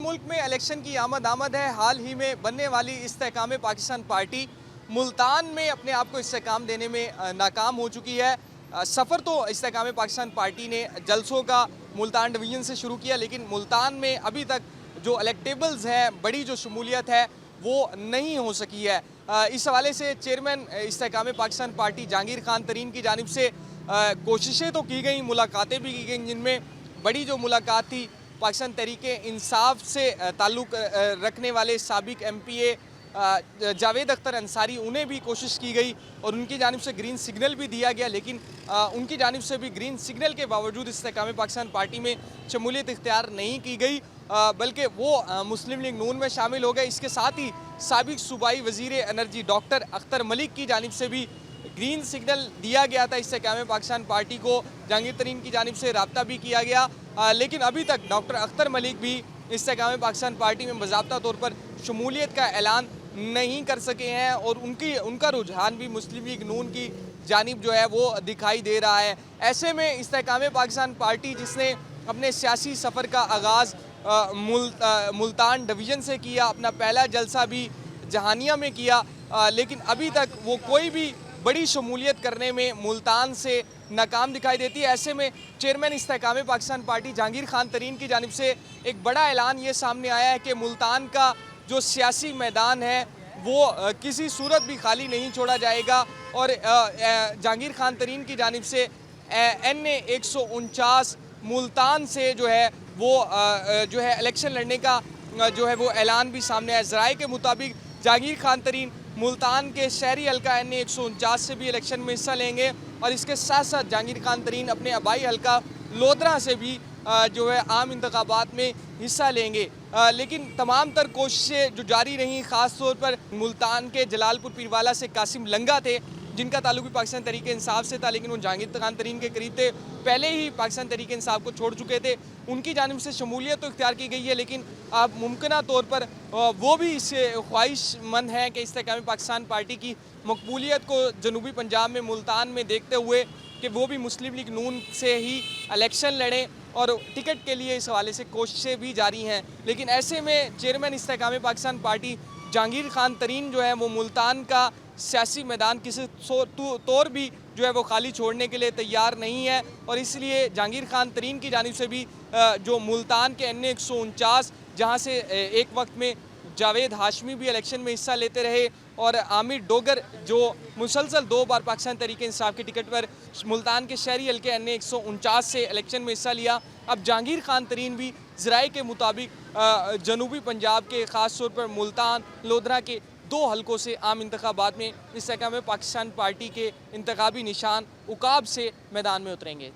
मुल्क में इलेक्शन की आमद है। हाल ही में बनने वाली इस्तेहकाम पाकिस्तान पार्टी मुल्तान में अपने आप को इस्तेहकाम देने में नाकाम हो चुकी है। सफ़र तो इस्तेहकाम पाकिस्तान पार्टी ने जलसों का मुल्तान डिवीज़न से शुरू किया, लेकिन मुल्तान में अभी तक जो इलेक्टेबल्स हैं, बड़ी जो शमूलियत है वो नहीं हो सकी है। इस हवाले से चेयरमैन इस्तेहकाम पाकिस्तान पार्टी जहांगीर खान तरीन की जानिब से कोशिशें तो की गई, मुलाकातें भी की गई, जिनमें बड़ी जो मुलाकात थी पाकिस्तान तहरीक-ए-इंसाफ से ताल्लुक़ रखने वाले साबिक MPA जावेद अख्तर अंसारी, उन्हें भी कोशिश की गई और उनकी जानिब से ग्रीन सिग्नल भी दिया गया, लेकिन उनकी जानिब से भी ग्रीन सिग्नल के बावजूद इस्तेहकाम पाकिस्तान पार्टी में शमूलियत इख्तियार नहीं की गई, बल्कि वो मुस्लिम लीग नून में शामिल हो गए। इसके साथ ही साबिक सूबाई वज़ीर एनर्जी डॉक्टर अख्तर मलिक की जानिब से भी ग्रीन सिग्नल दिया गया था इस्तेहकाम पाकिस्तान पार्टी को, जहांगीर तरीन की जानिब से रब्ता भी किया गया, लेकिन अभी तक डॉक्टर अख्तर मलिक भी इस्तेहकाम पाकिस्तान पार्टी में बाज़ाब्ता तौर पर शमूलियत का ऐलान नहीं कर सके हैं और उनका रुझान भी मुस्लिम लीग नून की जानिब जो है वो दिखाई दे रहा है। ऐसे में इस्तेहकाम पाकिस्तान पार्टी, जिसने अपने सियासी सफ़र का आगाज़ मुल्तान डिवीज़न से किया, अपना पहला जलसा भी जहानिया में किया, लेकिन अभी तक वो कोई भी बड़ी शमूलियत करने में मुल्तान से नाकाम दिखाई देती है। ऐसे में चेयरमैन इस्तेहकाम पाकिस्तान पार्टी जहांगीर खान तरीन की जानिब से एक बड़ा ऐलान ये सामने आया है कि मुल्तान का जो सियासी मैदान है वो किसी सूरत भी खाली नहीं छोड़ा जाएगा और जहांगीर खान तरीन की जानिब से NA 149 मुल्तान से जो है वो जो है इलेक्शन लड़ने का जो है वो ऐलान भी सामने आया। ज़राए के मुताबिक जहांगीर खान तरीन मुल्तान के शहरी हल्का NA 149 से भी इलेक्शन में हिस्सा लेंगे और इसके साथ साथ जहांगीर खान तरीन अपने आबाई हल्का लोधरा से भी जो है आम इंतखाबात में हिस्सा लेंगे। लेकिन तमाम तर कोशिशें जो जारी रहीं, ख़ास तौर पर मुल्तान के जलालपुर पीरवाला से कासिम लंगा थे, जिनका ताल्लुक भी पाकिस्तान तहरीक-ए-इंसाफ से था, लेकिन वो जहांगीर खान तरीन के करीब थे, पहले ही पाकिस्तान तहरीक-ए-इंसाफ को छोड़ चुके थे। उनकी जानिब से शमूलियत तो इख्तियार की गई है, लेकिन अब मुमकिना तौर पर वो भी इससे ख्वाहिशमंद हैं कि इस्तेहकाम पाकिस्तान पार्टी की मकबूलियत को जनूबी पंजाब में मुल्तान में देखते हुए कि वो भी मुस्लिम लीग नून से ही इलेक्शन लड़ें और टिकट के लिए इस हवाले से कोशिशें भी जारी हैं। लेकिन ऐसे में चेयरमैन इस्तेहकाम पाकिस्तान पार्टी जहांगीर खान तरीन जो है वो मुल्तान का सियासी मैदान किसी तौर भी जो है वो खाली छोड़ने के लिए तैयार नहीं है और इसलिए जहांगीर खान तरीन की जानिब से भी जो मुल्तान के NA 149, जहाँ से एक वक्त में जावेद हाशमी भी इलेक्शन में हिस्सा लेते रहे और आमिर डोगर जो मुसलसल 2 बार पाकिस्तान तहरीक-ए-इंसाफ के टिकट पर मुल्तान के शहरी हल्के NA 149 से इलेक्शन में हिस्सा लिया, अब जहांगीर खान तरीन भी ज़राए के मुताबिक जनूबी पंजाब के ख़ास तौर पर मुल्तान लोधरा के 2 हलकों से आम इंतखाबात में इस्तेहकाम पाकिस्तान पार्टी के इंतखाबी निशान उकाब से मैदान में उतरेंगे।